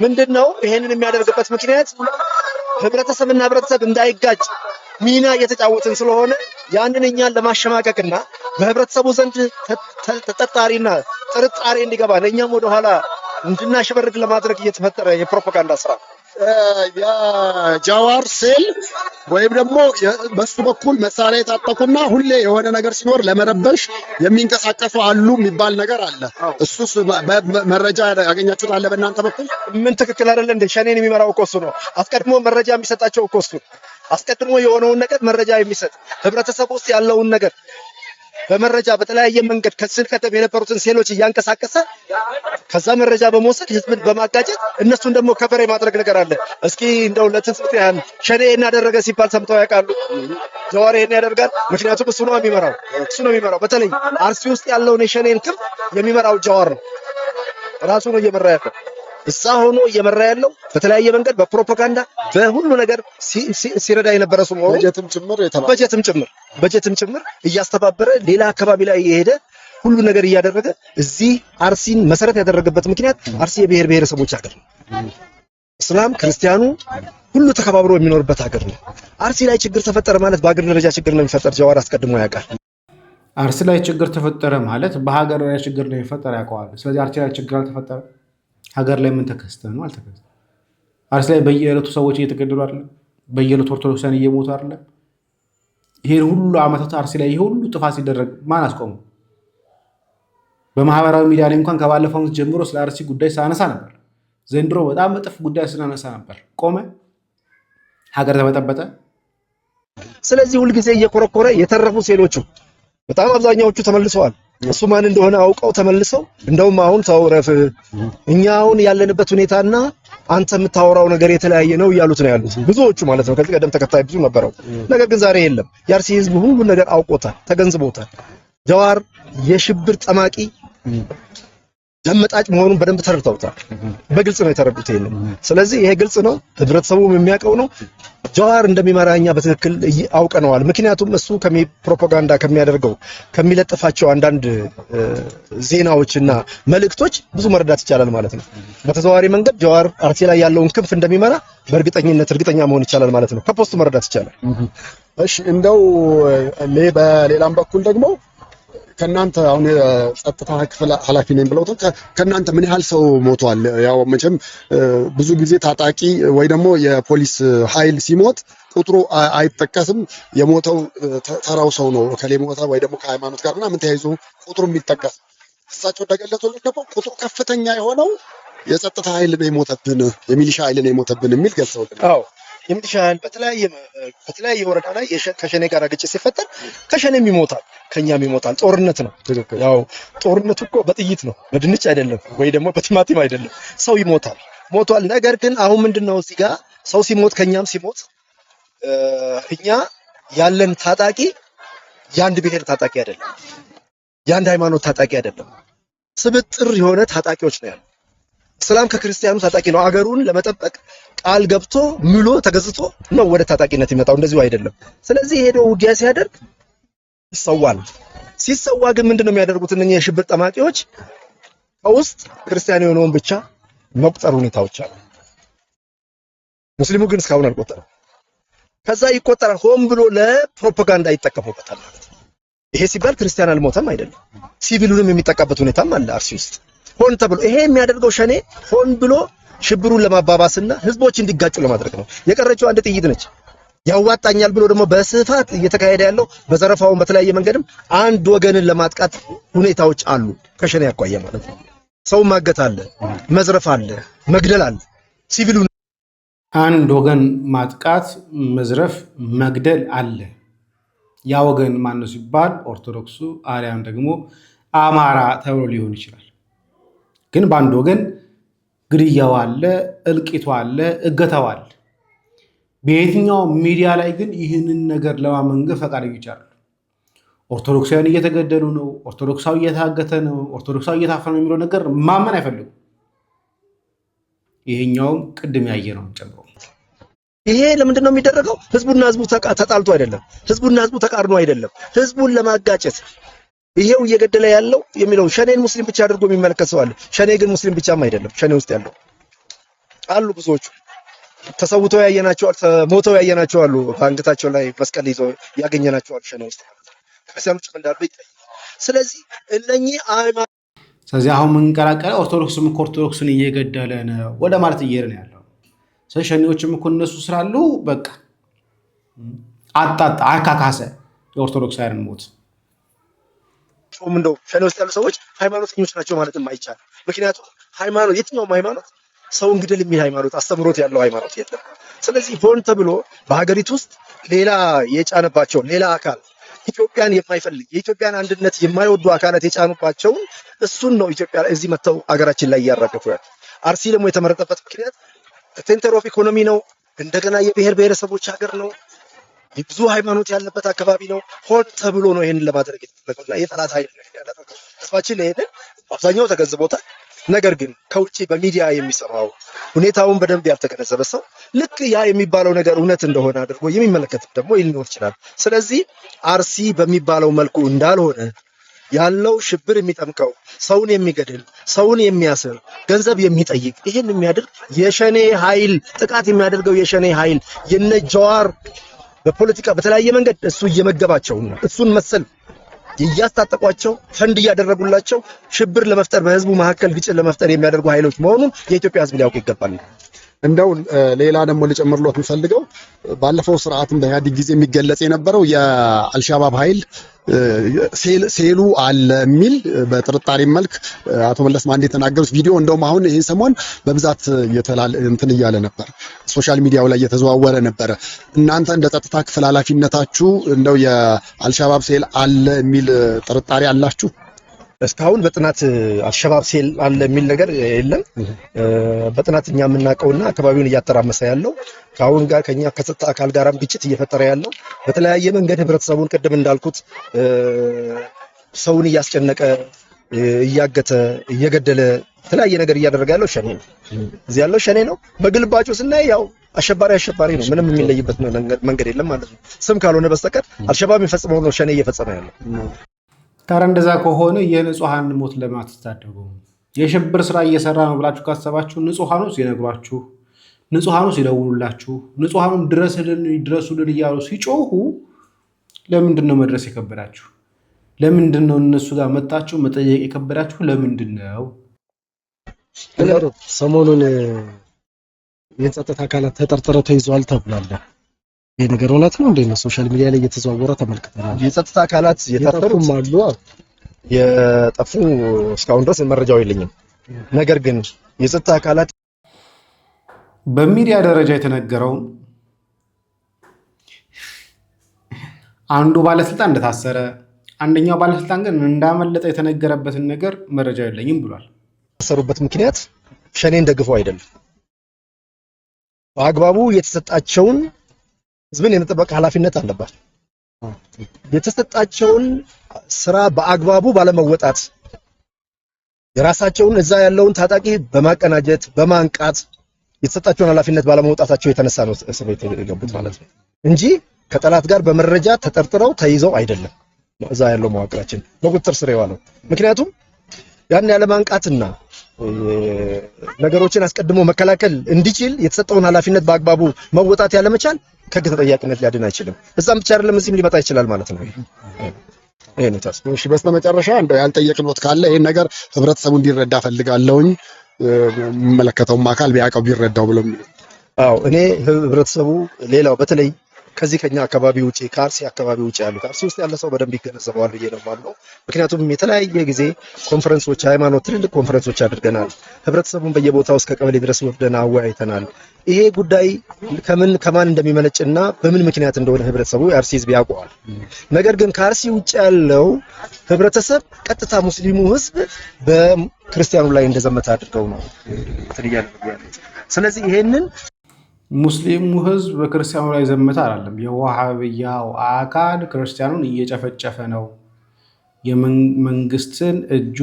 ምንድነው ይሄንን የሚያደርግበት ምክንያት ህብረተሰብና ህብረተሰብ እንዳይጋጭ ሚና እየተጫወትን ስለሆነ ያንን እኛን ለማሸማቀቅና በህብረተሰቡ ዘንድ ተጠርጣሪና ጥርጣሬ እንዲገባ ለእኛም ወደኋላ እንድናሸበርግ ለማድረግ እየተፈጠረ የፕሮፓጋንዳ ስራ የጃዋር ሴል ወይም ደግሞ በሱ በኩል መሳሪያ የታጠቁና ሁሌ የሆነ ነገር ሲኖር ለመረበሽ የሚንቀሳቀሱ አሉ የሚባል ነገር አለ። እሱስ መረጃ ያገኛችሁት አለ በእናንተ በኩል? ምን ትክክል አይደለ እንደ ሸኔን የሚመራው እኮ እሱ ነው። አስቀድሞ መረጃ የሚሰጣቸው እኮ እሱ አስቀድሞ የሆነውን ነገር መረጃ የሚሰጥ ህብረተሰብ ውስጥ ያለውን ነገር በመረጃ በተለያየ መንገድ ከስል ከተም የነበሩትን ሴሎች እያንቀሳቀሰ ከዛ መረጃ በመውሰድ ህዝብን በማጋጨት እነሱን ደግሞ ከበሬ ማድረግ ነገር አለ። እስኪ እንደው ለትንስት ያን ሸኔ እናደረገ ሲባል ሰምተው ያውቃሉ? ጀዋር ይሄን ያደርጋል። ምክንያቱም እሱ ነው የሚመራው። በተለይ አርሲ ውስጥ ያለውን የሸኔን ክንፍ የሚመራው ጀዋር ነው። ራሱ ነው እየመራ ያለው። እዛ ሆኖ እየመራ ያለው በተለያየ መንገድ በፕሮፓጋንዳ በሁሉ ነገር ሲረዳ የነበረ ሰው ነው። በጀትም ጭምር እያስተባበረ ሌላ አካባቢ ላይ የሄደ ሁሉ ነገር እያደረገ እዚህ አርሲን መሰረት ያደረገበት ምክንያት አርሲ የብሔር ብሔረሰቦች ሀገር ነው። እስላም ክርስቲያኑ ሁሉ ተከባብሮ የሚኖርበት ሀገር ነው። አርሲ ላይ ችግር ተፈጠረ ማለት በሀገር ደረጃ ችግር ነው የሚፈጠር። ጀዋር አስቀድሞ ያውቃል። አርሲ ላይ ችግር ተፈጠረ ማለት በሀገር ላይ ችግር ነው የሚፈጠር ያውቀዋል። ስለዚህ አርሲ ላይ ችግር አልተፈጠረ ሀገር ላይ ምን ተከስተ ነው? አልተከስተ። አርሲ ላይ በየዕለቱ ሰዎች እየተገደሉ አይደለም? በየዕለቱ ኦርቶዶክሳን እየሞቱ አይደለም? ይሄን ሁሉ ዓመታት አርሲ ላይ ይሄ ሁሉ ጥፋት ሲደረግ ማን አስቆሙ? በማህበራዊ ሚዲያ ላይ እንኳን ከባለፈው ዓመት ጀምሮ ስለ አርሲ ጉዳይ ሳነሳ ነበር። ዘንድሮ በጣም እጥፍ ጉዳይ ስናነሳ ነበር። ቆመ፣ ሀገር ተበጠበጠ። ስለዚህ ሁልጊዜ እየኮረኮረ የተረፉ ሴሎቹ በጣም አብዛኛዎቹ ተመልሰዋል። እሱ ማን እንደሆነ አውቀው ተመልሰው እንደውም አሁን ተውረፍ እኛ አሁን ያለንበት ሁኔታና አንተ የምታወራው ነገር የተለያየ ነው እያሉት ነው ያሉት ብዙዎቹ ማለት ነው። ከዚህ ቀደም ተከታይ ብዙ ነበረው። ነገር ግን ዛሬ የለም። የአርሲ ህዝብ ሁሉ ነገር አውቆታል፣ ተገንዝቦታል። ጀዋር የሽብር ጠማቂ ደመጣጭ መሆኑን በደንብ ተረድተውታል። በግልጽ ነው የተረዱት ይሄንን። ስለዚህ ይሄ ግልጽ ነው፣ ህብረተሰቡም የሚያውቀው ነው። ጀዋር እንደሚመራኛ በትክክል አውቀነዋል። ምክንያቱም እሱ ፕሮፓጋንዳ ከሚያደርገው ከሚለጥፋቸው አንዳንድ ዜናዎችና መልእክቶች ብዙ መረዳት ይቻላል ማለት ነው። በተዘዋዋሪ መንገድ ጀዋር አርሲ ላይ ያለውን ክንፍ እንደሚመራ በእርግጠኝነት እርግጠኛ መሆን ይቻላል ማለት ነው። ከፖስቱ መረዳት ይቻላል። እሺ እንደው በሌላም በኩል ደግሞ ከናንተ አሁን ጸጥታ ክፍል ኃላፊ ነኝ ብለው ከናንተ ምን ያህል ሰው ሞቷል? ያው መቼም ብዙ ጊዜ ታጣቂ ወይ ደግሞ የፖሊስ ኃይል ሲሞት ቁጥሩ አይጠቀስም። የሞተው ተራው ሰው ነው ከሌ ሞተ ወይ ደግሞ ከሃይማኖት ጋር ምናምን ተያይዞ ቁጥሩ የሚጠቀስ እሳቸው እንደገለጹልን ደግሞ ቁጥሩ ከፍተኛ የሆነው የጸጥታ ኃይል ነው የሞተብን፣ የሚሊሻ ኃይል ነው የሞተብን የሚል ገልጸውልን። አዎ የሚሊሻ ኃይል በተለያየ ወረዳ ላይ ከሸኔ ጋር ግጭት ሲፈጠር ከሸኔም ይሞታል፣ ከኛም ይሞታል። ጦርነት ነው። ያው ጦርነቱ እኮ በጥይት ነው፣ በድንች አይደለም፣ ወይ ደግሞ በቲማቲም አይደለም። ሰው ሞቷል። ነገር ግን አሁን ምንድነው እዚህ ጋር ሰው ሲሞት ከኛም ሲሞት እኛ ያለን ታጣቂ የአንድ ብሔር ታጣቂ አይደለም፣ የአንድ ሃይማኖት ታጣቂ አይደለም። ስብጥር የሆነ ታጣቂዎች ነው ያሉ። እስላም ከክርስቲያኑ ታጣቂ ነው። አገሩን ለመጠበቅ ቃል ገብቶ ምሎ ተገዝቶ ነው ወደ ታጣቂነት ይመጣው፣ እንደዚሁ አይደለም። ስለዚህ ሄዶ ውጊያ ሲያደርግ ይሰዋል። ሲሰዋ ግን ምንድነው የሚያደርጉት እነኚህ የሽብር ጠማቂዎች? ከውስጥ ክርስቲያን የሆነውን ብቻ መቁጠር ሁኔታዎች አሉ። ሙስሊሙ ግን እስካሁን አልቆጠረም። ከዛ ይቆጠራል። ሆን ብሎ ለፕሮፓጋንዳ ይጠቀሙበታል ማለት ነው። ይሄ ሲባል ክርስቲያን አልሞተም አይደለም፣ ሲቪሉንም የሚጠቃበት ሁኔታም አለ አርሲ ውስጥ ሆን ተብሎ። ይሄ የሚያደርገው ሸኔ ሆን ብሎ ሽብሩን ለማባባስና ህዝቦች እንዲጋጩ ለማድረግ ነው። የቀረችው አንድ ጥይት ነች። ያዋጣኛል ብሎ ደግሞ በስፋት እየተካሄደ ያለው በዘረፋውን በተለያየ መንገድም አንድ ወገንን ለማጥቃት ሁኔታዎች አሉ። ከሸኔ ያቋየ ማለት ነው። ሰው ማገት አለ፣ መዝረፍ አለ፣ መግደል አለ። ሲቪሉ አንድ ወገን ማጥቃት፣ መዝረፍ፣ መግደል አለ። ያ ወገን ማነው ሲባል ኦርቶዶክሱ አሊያም ደግሞ አማራ ተብሎ ሊሆን ይችላል። ግን በአንድ ወገን ግድያው አለ፣ እልቂቱ አለ፣ እገታው አለ። በየትኛው ሚዲያ ላይ ግን ይህንን ነገር ለማመንገብ ፈቃደኞች አሉ። ኦርቶዶክሳውያን እየተገደሉ ነው፣ ኦርቶዶክሳዊ እየታገተ ነው፣ ኦርቶዶክሳዊ እየታፈነ ነው የሚለው ነገር ማመን አይፈልጉም። ይሄኛውም ቅድም ያየነውን ጨምሮ ይሄ ለምንድን ነው የሚደረገው? ህዝቡና ህዝቡ ተጣልቶ አይደለም፣ ህዝቡና ህዝቡ ተቃርኖ አይደለም፣ ህዝቡን ለማጋጨት ይሄው እየገደለ ያለው የሚለው ሸኔን ሙስሊም ብቻ አድርጎ የሚመለከት ሰው አለ። ሸኔ ግን ሙስሊም ብቻም አይደለም። ሸኔ ውስጥ ያለው አሉ ብዙዎቹ ተሰውተው ያየናቸው፣ ሞተው ያየናቸው አሉ። በአንገታቸው ላይ መስቀል ይዘው ያገኘናቸው አሉ ሸኔ ውስጥ ክርስቲያኖች እንዳሉ ይታያል። ስለዚህ እነኚህ ስለዚህ አሁን የምንቀላቀለ ኦርቶዶክስም እኮ ኦርቶዶክስን እየገደለ ነው ወደ ማለት እየሄድን ያለው። ስለዚህ ሸኔዎችም እኮ እነሱ ስላሉ በቃ አካካሰ የኦርቶዶክሳውያንን ሞት። እንደው ሸኔ ውስጥ ያሉ ሰዎች ሃይማኖተኞች ናቸው ማለትም አይቻልም። ምክንያቱም ሃይማኖት የትኛውም ሃይማኖት ሰው እንግደል የሚል ሃይማኖት አስተምሮት ያለው ሃይማኖት የለም። ስለዚህ ሆን ተብሎ በሀገሪቱ ውስጥ ሌላ የጫነባቸው ሌላ አካል ኢትዮጵያን የማይፈልግ የኢትዮጵያን አንድነት የማይወዱ አካላት የጫኑባቸውን እሱን ነው ኢትዮጵያ እዚህ መተው አገራችን ላይ እያራገፉ ያሉ። አርሲ ደግሞ የተመረጠበት ምክንያት ሴንተር ኦፍ ኢኮኖሚ ነው። እንደገና የብሔር ብሔረሰቦች ሀገር ነው። ብዙ ሃይማኖት ያለበት አካባቢ ነው። ሆን ተብሎ ነው ይሄንን ለማድረግ የተፈለገውና የጠላት ኃይል ነው ያደረገው። ህዝባችን ይሄንን አብዛኛው ተገንዝቦታል። ነገር ግን ከውጪ በሚዲያ የሚሰማው ሁኔታውን በደንብ ያልተገነዘበ ሰው ልክ ያ የሚባለው ነገር እውነት እንደሆነ አድርጎ የሚመለከት ደግሞ ሊኖር ይችላል። ስለዚህ አርሲ በሚባለው መልኩ እንዳልሆነ ያለው ሽብር የሚጠምቀው ሰውን የሚገድል ሰውን የሚያስር ገንዘብ የሚጠይቅ ይሄን የሚያደርግ የሸኔ ኃይል ጥቃት የሚያደርገው የሸኔ ኃይል የነ ጀዋር በፖለቲካ በተለያየ መንገድ እሱ እየመገባቸው ነው። እሱን መሰል እያስታጠቋቸው ፈንድ እያደረጉላቸው ሽብር ለመፍጠር በህዝቡ መካከል ግጭት ለመፍጠር የሚያደርጉ ኃይሎች መሆኑን የኢትዮጵያ ህዝብ ሊያውቅ ይገባል። እንደው ሌላ ደግሞ ልጨምርሎት የምፈልገው ባለፈው ስርዓትም በኢህአዴግ ጊዜ የሚገለጽ የነበረው የአልሻባብ ኃይል ሴሉ አለ የሚል በጥርጣሬ መልክ አቶ መለስ ማንዴ የተናገሩት ቪዲዮ እንደውም አሁን ይሄን ሰሞን በብዛት እንትን እያለ ነበር፣ ሶሻል ሚዲያው ላይ እየተዘዋወረ ነበረ። እናንተ እንደ ጸጥታ ክፍል ኃላፊነታችሁ እንደው የአልሻባብ ሴል አለ የሚል ጥርጣሬ አላችሁ? እስካሁን በጥናት አልሸባብ ሴል አለ የሚል ነገር የለም። በጥናት እኛ የምናውቀውና አካባቢውን እያተራመሰ ያለው ከአሁን ጋር ከኛ ከጸጥታ አካል ጋርም ግጭት እየፈጠረ ያለው በተለያየ መንገድ ህብረተሰቡን ቅድም እንዳልኩት ሰውን እያስጨነቀ እያገተ እየገደለ የተለያየ ነገር እያደረገ ያለው ሸኔ ነው። እዚህ ያለው ሸኔ ነው። በግልባጩ ስናይ ያው አሸባሪ ነው። ምንም የሚለይበት መንገድ የለም ማለት ነው። ስም ካልሆነ በስተቀር አልሸባብ የሚፈጽመው ነው ሸኔ እየፈጸመ ያለው። ታዲያ እንደዛ ከሆነ የንጹሃን ሞት ለማትታደጉ የሽብር ስራ እየሰራ ነው ብላችሁ ካሰባችሁ ንጹሃኑ ሲነግሯችሁ፣ ንጹሃኑ ሲደውሉላችሁ፣ ንጹሃኑም ድረሱልን እያሉ ሲጮሁ ለምንድን ነው መድረስ የከበዳችሁ? ለምንድን ነው እነሱ ጋር መጣችሁ መጠየቅ የከበዳችሁ? ለምንድን ነው? ሰሞኑን የጸጥታ አካላት ተጠርጥረው ተይዘዋል ተብሏል። ይሄ ነገር እውነት ነው እንዴ? ነው ሶሻል ሚዲያ ላይ እየተዘዋወረ ተመልክተናል። የጸጥታ አካላት የታጠሩም አሉ፣ የጠፉ እስካሁን ድረስ መረጃው የለኝም። ነገር ግን የጸጥታ አካላት በሚዲያ ደረጃ የተነገረው አንዱ ባለስልጣን እንደታሰረ አንደኛው ባለስልጣን ግን እንዳመለጠ የተነገረበትን ነገር መረጃ የለኝም ብሏል። የታሰሩበት ምክንያት ሸኔን ደግፈው አይደለም። በአግባቡ የተሰጣቸውን ህዝብን የመጠበቅ ኃላፊነት አለባቸው። የተሰጣቸውን ስራ በአግባቡ ባለመወጣት የራሳቸውን እዛ ያለውን ታጣቂ በማቀናጀት በማንቃት የተሰጣቸውን ኃላፊነት ባለመውጣታቸው የተነሳ ነው እስር ቤት የገቡት ማለት ነው እንጂ ከጠላት ጋር በመረጃ ተጠርጥረው ተይዘው አይደለም። እዛ ያለው መዋቅራችን በቁጥጥር ስር የዋለው ምክንያቱም ያን ያለ ማንቃትና ነገሮችን አስቀድሞ መከላከል እንዲችል የተሰጠውን ኃላፊነት በአግባቡ መወጣት ያለመቻል ከህግ ተጠያቂነት ሊያድን አይችልም። እዛም ብቻ አይደለም እዚህም ሊመጣ ይችላል ማለት ነው። ይሄ ነው ታስ። እሺ በስተመጨረሻ እንደው ያልጠየቅንዎት ካለ ይሄን ነገር ህብረተሰቡ እንዲረዳ ፈልጋለሁኝ፣ የሚመለከተውም አካል ቢያውቀው ቢረዳው ብለው የሚሉ። አዎ እኔ ህብረተሰቡ ሌላው በተለይ ከዚህ ከኛ አካባቢ ውጪ ከአርሲ አካባቢ ውጪ ያሉት አርሲ ውስጥ ያለ ሰው በደንብ ይገነዘበዋል ብዬ ነው የማምነው። ምክንያቱም የተለያየ ጊዜ ኮንፈረንሶች፣ ሃይማኖት ትልልቅ ኮንፈረንሶች አድርገናል። ህብረተሰቡን በየቦታው እስከ ቀበሌ ድረስ ወስደን አወያይተናል። ይሄ ጉዳይ ከማን እንደሚመነጭና በምን ምክንያት እንደሆነ ህብረተሰቡ የአርሲ ህዝብ ያውቀዋል። ነገር ግን ከአርሲ ውጪ ያለው ህብረተሰብ ቀጥታ ሙስሊሙ ህዝብ በክርስቲያኑ ላይ እንደዘመተ አድርገው ነው ትልያለሁ ያሉት። ስለዚህ ይሄንን ሙስሊሙ ህዝብ በክርስቲያኑ ላይ ዘመተ አይደለም። የዋሃብያው አካል ክርስቲያኑን እየጨፈጨፈ ነው። የመንግስትን እጅ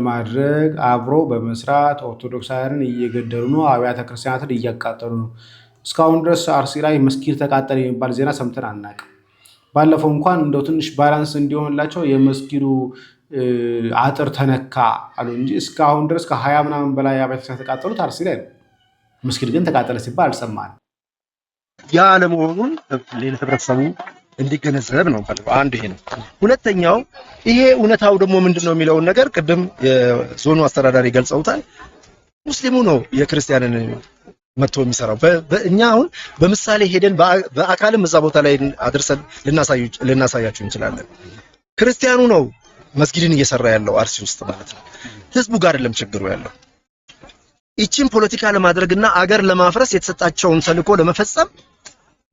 ማድረግ አብሮ በመስራት ኦርቶዶክሳውያንን እየገደሉ ነው። አብያተ ክርስቲያናትን እያቃጠሉ ነው። እስካሁን ድረስ አርሲ ላይ መስጊድ ተቃጠለ የሚባል ዜና ሰምተን አናውቅም። ባለፈው እንኳን እንደው ትንሽ ባላንስ እንዲሆንላቸው የመስጊዱ አጥር ተነካ አሉ እንጂ እስካሁን ድረስ ከ20 ምናምን በላይ አብያተ ክርስቲያናት ተቃጠሉት አርሲ ላይ ነው። መስጊድ ግን ተቃጠለ ሲባል አልሰማንም። ያ ለመሆኑን ለህብረተሰቡ እንዲገነዘብ ነው ፈልገው። አንዱ ይሄ ነው። ሁለተኛው ይሄ እውነታው ደግሞ ምንድነው የሚለውን ነገር ቅድም የዞኑ አስተዳዳሪ ገልጸውታል። ሙስሊሙ ነው የክርስቲያንን መጥቶ የሚሰራው። እኛ አሁን በምሳሌ ሄደን በአካልም እዛ ቦታ ላይ አድርሰን ልናሳያችሁ እንችላለን። ክርስቲያኑ ነው መስጊድን እየሰራ ያለው አርሲ ውስጥ ማለት ነው። ህዝቡ ጋር አይደለም ችግሩ ያለው። ይቺን ፖለቲካ ለማድረግና አገር ለማፍረስ የተሰጣቸውን ተልዕኮ ለመፈጸም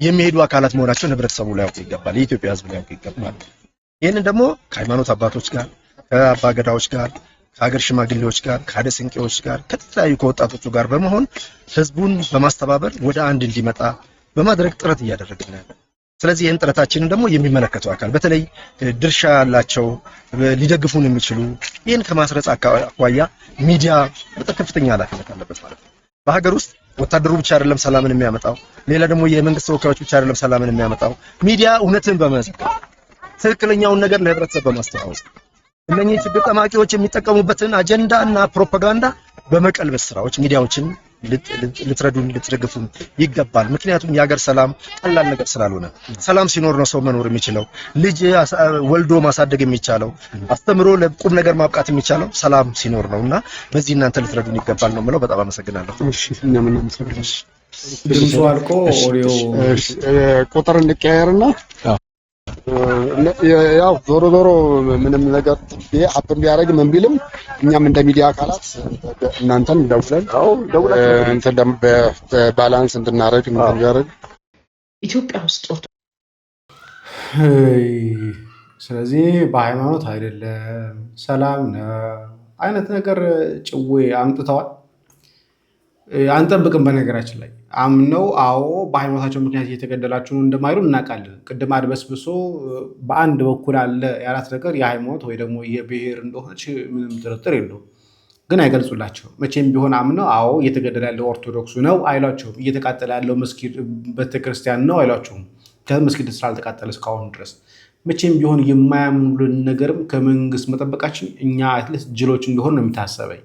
የሚሄዱ አካላት መሆናቸውን ህብረተሰቡ ሊያውቅ ይገባል። የኢትዮጵያ ህዝብ ሊያውቅ ይገባል። ይህንን ደግሞ ከሃይማኖት አባቶች ጋር፣ ከአባገዳዎች ጋር፣ ከሀገር ሽማግሌዎች ጋር፣ ከአደ ስንቄዎች ጋር፣ ከተለያዩ ከወጣቶቹ ጋር በመሆን ህዝቡን በማስተባበር ወደ አንድ እንዲመጣ በማድረግ ጥረት እያደረግን ያለ። ስለዚህ ይህን ጥረታችንን ደግሞ የሚመለከቱ አካል በተለይ ድርሻ ያላቸው ሊደግፉን የሚችሉ ይህን ከማስረጽ አኳያ ሚዲያ በጣም ከፍተኛ ኃላፊነት አለበት ማለት ነው። በሀገር ውስጥ ወታደሩ ብቻ አይደለም ሰላምን የሚያመጣው፣ ሌላ ደግሞ የመንግስት ተወካዮች ብቻ አይደለም ሰላምን የሚያመጣው። ሚዲያ እውነትን በመዘገብ ትክክለኛውን ነገር ለህብረተሰብ በማስተዋወቅ እነኚህ ችግር ጠማቂዎች የሚጠቀሙበትን አጀንዳ እና ፕሮፓጋንዳ በመቀልበስ ስራዎች ሚዲያዎችን ልትረዱን ልትደግፉን ይገባል። ምክንያቱም የሀገር ሰላም ቀላል ነገር ስላልሆነ፣ ሰላም ሲኖር ነው ሰው መኖር የሚችለው፣ ልጅ ወልዶ ማሳደግ የሚቻለው፣ አስተምሮ ለቁም ነገር ማብቃት የሚቻለው ሰላም ሲኖር ነውና በዚህ እናንተ ልትረዱን ይገባል ነው የምለው። በጣም አመሰግናለሁ። እሺ እኛም እናመሰግናለን። ድምፁ አልቆ ኦዲዮ ቁጥር እንቀያየርና ያው ዞሮ ምንም ነገር ሀፕን ቢያደርግ ምን ቢልም እኛም እንደ ሚዲያ አካላት እናንተን ደውለን እንትን በባላንስ እንድናደርግ እንዲያደርግ ኢትዮጵያ ውስጥ ስለዚህ በሃይማኖት አይደለም ሰላም ነው አይነት ነገር ጭዌ አምጥተዋል። አንጠብቅም። በነገራችን ላይ አምነው አዎ በሃይማኖታቸው ምክንያት እየተገደላችሁ ነው እንደማይሉ እናውቃለን። ቅድም አድበስብሶ በአንድ በኩል አለ ያላት ነገር የሃይማኖት ወይ ደግሞ የብሔር እንደሆነች ምንም ጥርጥር የለውም። ግን አይገልጹላቸው። መቼም ቢሆን አምነው አዎ እየተገደለ ያለው ኦርቶዶክሱ ነው አይሏቸውም። እየተቃጠለ ያለው መስጊድ ቤተክርስቲያን ነው አይሏቸውም። ከመስጊድ ስላልተቃጠለ እስካሁን ድረስ መቼም ቢሆን የማያምኑልን ነገርም ከመንግስት መጠበቃችን እኛ አትሊስት ጅሎች እንደሆን ነው የሚታሰበኝ።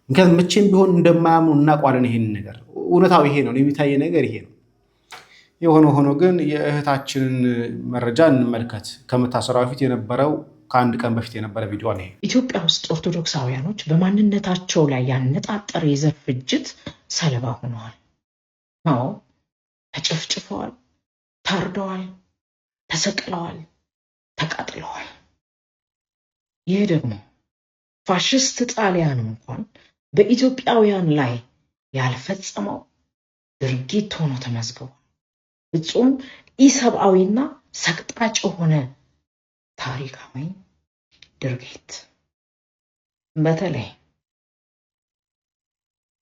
ምክንያቱም መቼም ቢሆን እንደማያምኑ እናውቃለን። ይሄን ነገር እውነታው ይሄ ነው፣ የሚታየ ነገር ይሄ ነው። የሆነ ሆኖ ግን የእህታችንን መረጃ እንመልከት። ከመታሰሯ በፊት የነበረው ከአንድ ቀን በፊት የነበረ ቪዲዮ ነው። ኢትዮጵያ ውስጥ ኦርቶዶክሳውያኖች በማንነታቸው ላይ ያነጣጠረ የዘር ፍጅት ሰለባ ሆነዋል። አዎ ተጨፍጭፈዋል፣ ታርደዋል፣ ተሰቅለዋል፣ ተቃጥለዋል። ይህ ደግሞ ፋሽስት ጣሊያን እንኳን በኢትዮጵያውያን ላይ ያልፈጸመው ድርጊት ሆኖ ተመዝግቧል። ፍጹም ኢሰብአዊና ሰቅጣጭ የሆነ ታሪካዊ ድርጊት በተለይ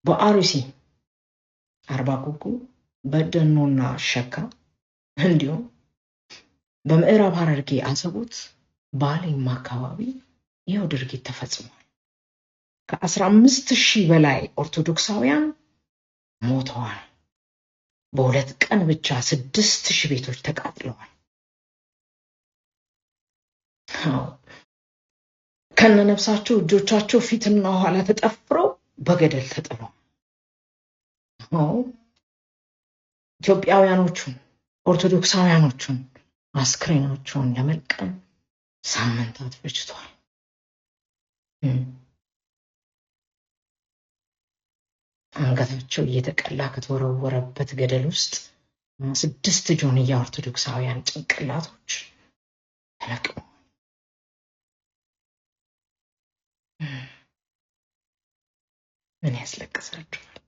በአርሲ አርባ ጉጉ፣ በደኖና ሸካ እንዲሁም በምዕራብ ሐረርጌ አሰቦት ባሌም አካባቢ ይኸው ድርጊት ተፈጽሟል። ከ15,000 በላይ ኦርቶዶክሳውያን ሞተዋል። በሁለት ቀን ብቻ 6,000 ቤቶች ተቃጥለዋል። ከነነፍሳቸው እጆቻቸው ፊትና ኋላ ተጠፍረው በገደል ተጥለዋል። ኢትዮጵያውያኖቹን ኦርቶዶክሳውያኖቹን አስክሬናቸውን ለመልቀም ሳምንታት ፈጅቷል። አንገታቸው እየተቀላ ከተወረወረበት ገደል ውስጥ 6 ጆንያ ኦርቶዶክሳውያን ጭንቅላቶች ተለቅመዋል። ምን ያስለቅሳችኋል?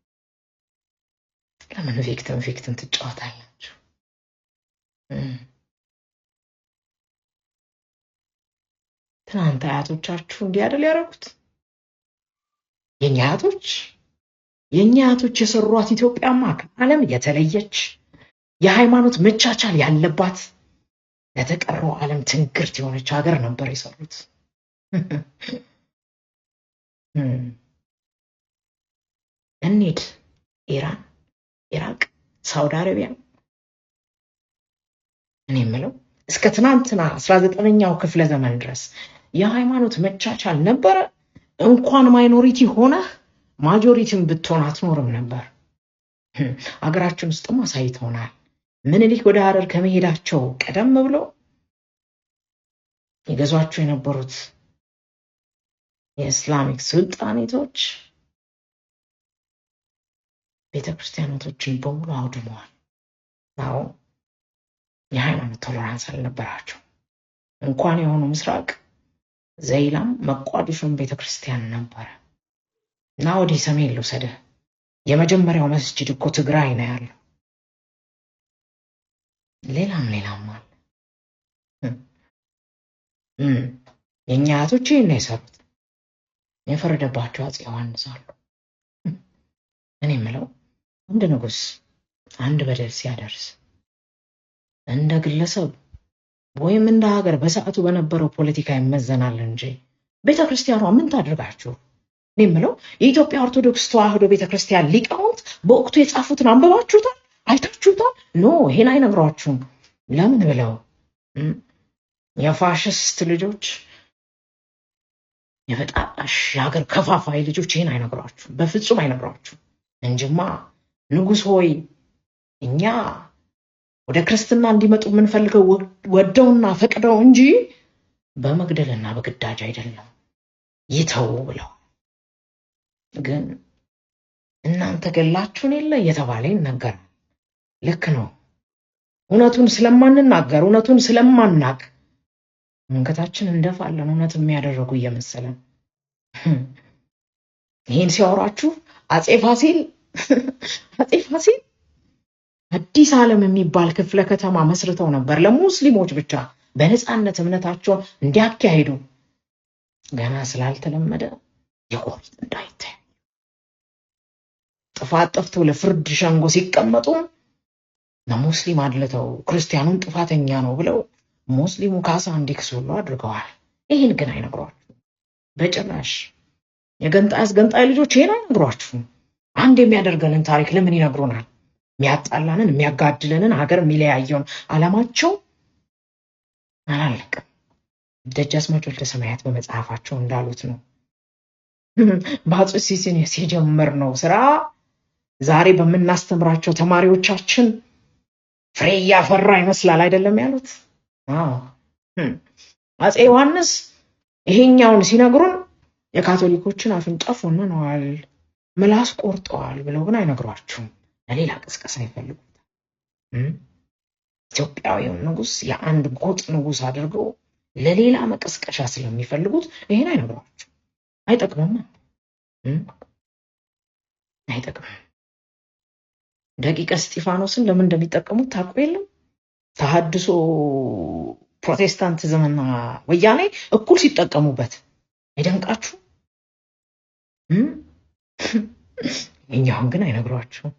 ለምን ቪክቲም ትጫወታላችሁ? ትናንት አያቶቻችሁ እንዲህ አይደል ያደረጉት? የኛ አያቶች የሰሯት ኢትዮጵያማ ከዓለም የተለየች የሃይማኖት መቻቻል ያለባት ለተቀረው ዓለም ትንግርት የሆነች ሀገር ነበር የሰሩት። እንሂድ ኢራን፣ ኢራቅ፣ ሳውዲ አረቢያ። እኔ የምለው እስከ ትናንትና 19ኛው ክፍለ ዘመን ድረስ የሃይማኖት መቻቻል ነበረ። እንኳን ማይኖሪቲ ሆነ ማጆሪቲም ብትሆን አትኖርም ነበር። አገራችን ውስጥም አሳይተውናል። ምኒልክ ወደ ሐረር ከመሄዳቸው ቀደም ብሎ የገዟቸው የነበሩት የእስላሚክ ሱልጣኔቶች ቤተክርስቲያኖችን በሙሉ አውድመዋል። አዎ የሃይማኖት ቶለራንስ አልነበራቸው። እንኳን የሆኑ ምስራቅ ዘይላም መቋዲሾም ቤተክርስቲያን ነበረ። እና ወዲህ ሰሜን ልውሰድህ። የመጀመሪያው መስጂድ እኮ ትግራይ ነው ያለው። ሌላም አለ። የእኛ አያቶች ይህን ነው የሰሩት። የፈረደባቸው አፄ ዮሐንስ አሉ። እኔ የምለው አንድ ንጉሥ አንድ በደል ሲያደርስ እንደ ግለሰብ ወይም እንደ ሀገር በሰዓቱ በነበረው ፖለቲካ ይመዘናል እንጂ ቤተክርስቲያኗ ምን ታደርጋችሁ? እኔ የምለው የኢትዮጵያ ኦርቶዶክስ ተዋሕዶ ቤተክርስቲያን ሊቃውንት በወቅቱ የጻፉትን አንብባችሁታል? አይታችሁታል? ኖ ይሄን አይነግሯችሁም። ለምን ብለው የፋሽስት ልጆች የበጣጣሽ የሀገር ከፋፋይ ልጆች ይሄን አይነግሯችሁም፣ በፍጹም አይነግሯችሁም እንጂማ ንጉሥ ሆይ እኛ ወደ ክርስትና እንዲመጡ የምንፈልገው ወደውና ፈቅደው እንጂ በመግደልና በግዳጅ አይደለም ይተው ብለው። ግን እናንተ ገላችሁን የለ እየተባለ ይነገራል። ልክ ነው። እውነቱን ስለማንናገር እውነቱን ስለማናቅ መንገታችን እንደፋለን። እውነት የሚያደርጉ እየመሰለን ይህን ሲያወራችሁ አፄ ፋሲል አዲስ ዓለም የሚባል ክፍለ ከተማ መስርተው ነበር ለሙስሊሞች ብቻ። በነፃነት እምነታቸውን እንዲያካሂዱ ገና ስላልተለመደ የቆሪጥ እንዳይታይ ጥፋት ጠፍቶ ለፍርድ ሸንጎ ሲቀመጡ ለሙስሊም አድልተው ክርስቲያኑን ጥፋተኛ ነው ብለው ሙስሊሙ ካሳ እንዲክሱሉ አድርገዋል። ይህን ግን አይነግሯችሁ በጭራሽ። የገንጣይ አስገንጣይ ልጆች ይሄን አይነግሯችሁ። አንድ የሚያደርገንን ታሪክ ለምን ይነግሩናል? የሚያጣላንን የሚያጋድለንን ሀገር የሚለያየውን ዓላማቸው አላለቀም። ደጃዝማች ወልደ ሰማያት በመጽሐፋቸው እንዳሉት ነው። በአፄ ሲሲኒዮስ የጀመርነው ስራ ዛሬ በምናስተምራቸው ተማሪዎቻችን ፍሬ ያፈራ ይመስላል አይደለም ያሉት። አፄ ዮሐንስ ይሄኛውን ሲነግሩን የካቶሊኮችን አፍንጫ ፎንነዋል፣ ምላስ ቆርጠዋል ብለው ግን አይነግሯችሁም። ለሌላ ቅስቀሳ ይፈልጉታል። ኢትዮጵያዊውን ንጉስ የአንድ ጎጥ ንጉስ አድርገው ለሌላ መቀስቀሻ ስለሚፈልጉት ይሄን አይነግሯችሁ። አይጠቅምም፣ አይጠቅምም። ደቂቀ እስጢፋኖስን ለምን እንደሚጠቀሙት ታውቁ የለም? ተሐድሶ ፕሮቴስታንቲዝምና ወያኔ እኩል ሲጠቀሙበት አይደንቃችሁ? እኛውን ግን አይነግሯችሁም።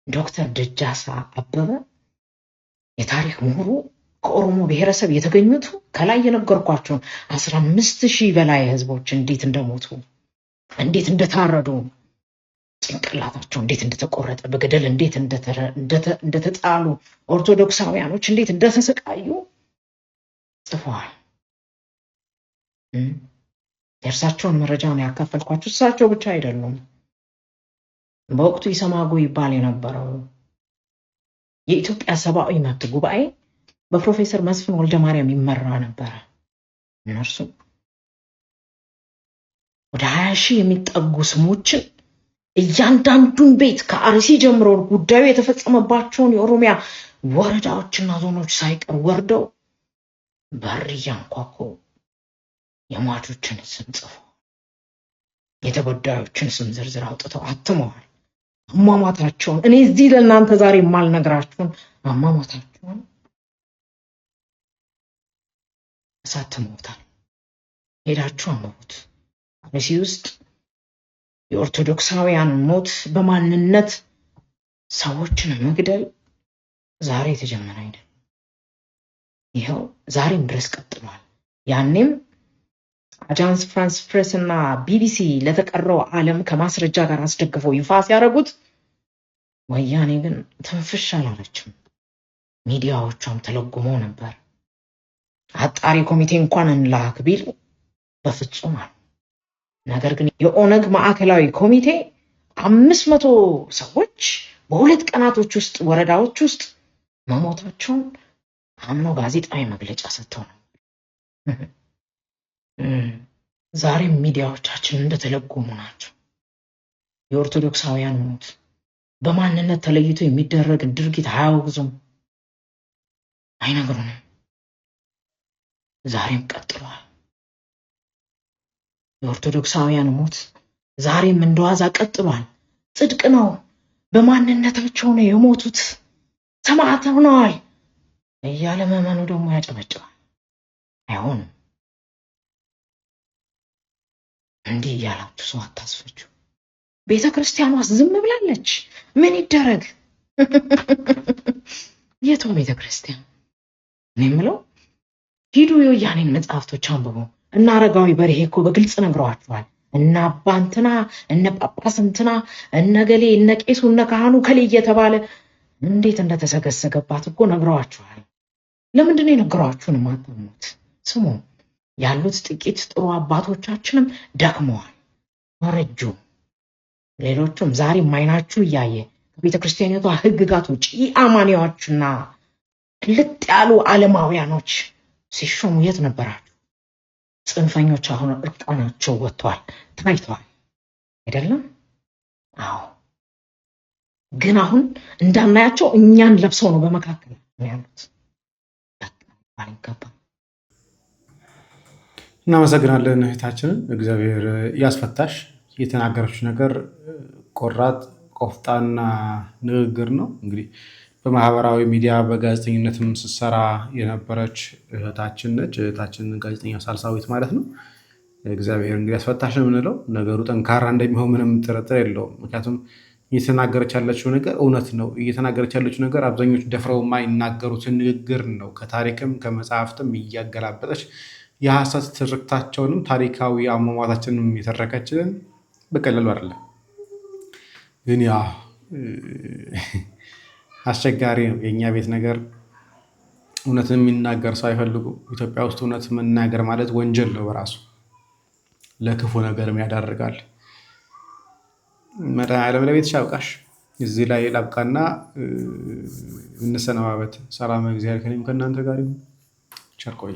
ዶክተር ደጃሳ አበበ የታሪክ ምሁሩ ከኦሮሞ ብሔረሰብ የተገኙት ከላይ የነገርኳቸውን 15,000 በላይ ህዝቦች እንዴት እንደሞቱ እንዴት እንደታረዱ ጭንቅላታቸው እንዴት እንደተቆረጠ በገደል እንዴት እንደተጣሉ ኦርቶዶክሳውያኖች እንዴት እንደተሰቃዩ ጽፈዋል። የእርሳቸውን መረጃ ነው ያካፈልኳችሁ። እሳቸው ብቻ አይደሉም። በወቅቱ ኢሰማጎ ይባል የነበረው የኢትዮጵያ ሰብአዊ መብት ጉባኤ በፕሮፌሰር መስፍን ወልደ ማርያም ይመራ ነበር። እነርሱ ወደ 20,000 የሚጠጉ ስሞችን እያንዳንዱን ቤት ከአርሲ ጀምሮ ጉዳዩ የተፈጸመባቸውን የኦሮሚያ ወረዳዎችና ዞኖች ሳይቀር ወርደው በር እያንኳኩ የሟቾችን ስም ጽፈው የተጎዳዮችን ስም ዝርዝር አውጥተው አትመዋል። አሟሟታቸውን እኔ እዚህ ለእናንተ ዛሬ የማልነግራችሁን አሟሟታቸውን አሳትመውታል። ሄዳችሁ አንብቡት። አርሲ ውስጥ የኦርቶዶክሳውያን ሞት በማንነት ሰዎችን መግደል ዛሬ የተጀመረ አይደለም። ይኸው ዛሬም ድረስ ቀጥሏል። ያኔም አጃንስ ፍራንስ ፕሬስ እና ቢቢሲ ለተቀረው ዓለም ከማስረጃ ጋር አስደግፈው ይፋ ሲያደርጉት ወያኔ ግን ትንፍሽ አላለችም። ሚዲያዎቿም ተለጉመው ነበር። አጣሪ ኮሚቴ እንኳን እንላክ ቢሉ በፍጹም አሉ። ነገር ግን የኦነግ ማዕከላዊ ኮሚቴ 500 ሰዎች በሁለት ቀናቶች ውስጥ ወረዳዎች ውስጥ መሞታቸውን አምነው ጋዜጣዊ መግለጫ ሰጥተው ነው። ዛሬም ሚዲያዎቻችን እንደተለጎሙ ናቸው። የኦርቶዶክሳውያን ሞት በማንነት ተለይቶ የሚደረግ ድርጊት አያወግዙም፣ አይነግሩንም። ዛሬም ቀጥሏል። የኦርቶዶክሳውያን ሞት ዛሬም እንደዋዛ ቀጥሏል። ጽድቅ ነው፣ በማንነታቸው ነው የሞቱት፣ ሰማዕት ሆነዋል እያለ መመኑ ደግሞ ያጨበጭባል። አይሆንም። እንዲህ እያላችሁ ሰው አታስፈጁ። ቤተ ክርስቲያኗ ዝም ብላለች። ምን ይደረግ? የቱ ቤተ ክርስቲያን? እኔ የምለው ሂዱ የወያኔን መጽሐፍቶች አንብቡ። እና አረጋዊ በርሄ እኮ በግልጽ ነግረዋችኋል። እና አባንትና እነ ጳጳስንትና እነ ገሌ እነ ቄሱ እነ ካህኑ ከሌ እየተባለ እንዴት እንደተሰገሰገባት እኮ ነግረዋችኋል። ለምንድን ነው የነገሯችሁን ማታምኑት? ስሙ፣ ያሉት ጥቂት ጥሩ አባቶቻችንም ደክመዋል፣ አረጁ። ሌሎቹም ዛሬ ማይናችሁ እያየ ከቤተ ክርስቲያኒቷ ሕግጋት ውጪ አማኒዎችና ልጥ ያሉ ዓለማውያኖች ሲሾሙ የት ነበራችሁ? ጽንፈኞች አሁን እርቃናቸው ወጥተዋል፣ ታይተዋል አይደለም? አዎ። ግን አሁን እንዳናያቸው እኛን ለብሰው ነው በመካከል ያሉት። አይገባም። እናመሰግናለን እህታችንን። እግዚአብሔር ያስፈታሽ። የተናገረችው ነገር ቆራጥ ቆፍጣና ንግግር ነው። እንግዲህ በማህበራዊ ሚዲያ በጋዜጠኝነትም ስትሰራ የነበረች እህታችን ነች። እህታችን ጋዜጠኛ ሳልሳዊት ማለት ነው። እግዚአብሔር እንግዲህ ያስፈታሽ ነው የምንለው። ነገሩ ጠንካራ እንደሚሆን ምንም ጥርጥር የለውም። ምክንያቱም እየተናገረች ያለችው ነገር እውነት ነው። እየተናገረች ያለችው ነገር አብዛኞቹ ደፍረው የማይናገሩትን ንግግር ነው። ከታሪክም ከመጽሐፍትም እያገላበጠች የሐሰት ትርክታቸውንም ታሪካዊ አሟሟታችንም የተረከችልን በቀላሉ አይደለም። ግን ያ አስቸጋሪ ነው። የእኛ ቤት ነገር እውነትን የሚናገር ሰው አይፈልጉ። ኢትዮጵያ ውስጥ እውነት መናገር ማለት ወንጀል ነው በራሱ፣ ለክፉ ነገርም ያዳርጋል። መድኃኒዓለም ለቤትሽ ያብቃሽ። እዚህ ላይ ላብቃና እንሰነባበት። ሰላም እግዚአብሔር ከእኔም ከእናንተ ጋር ይሁን። ቸር ቆዩ።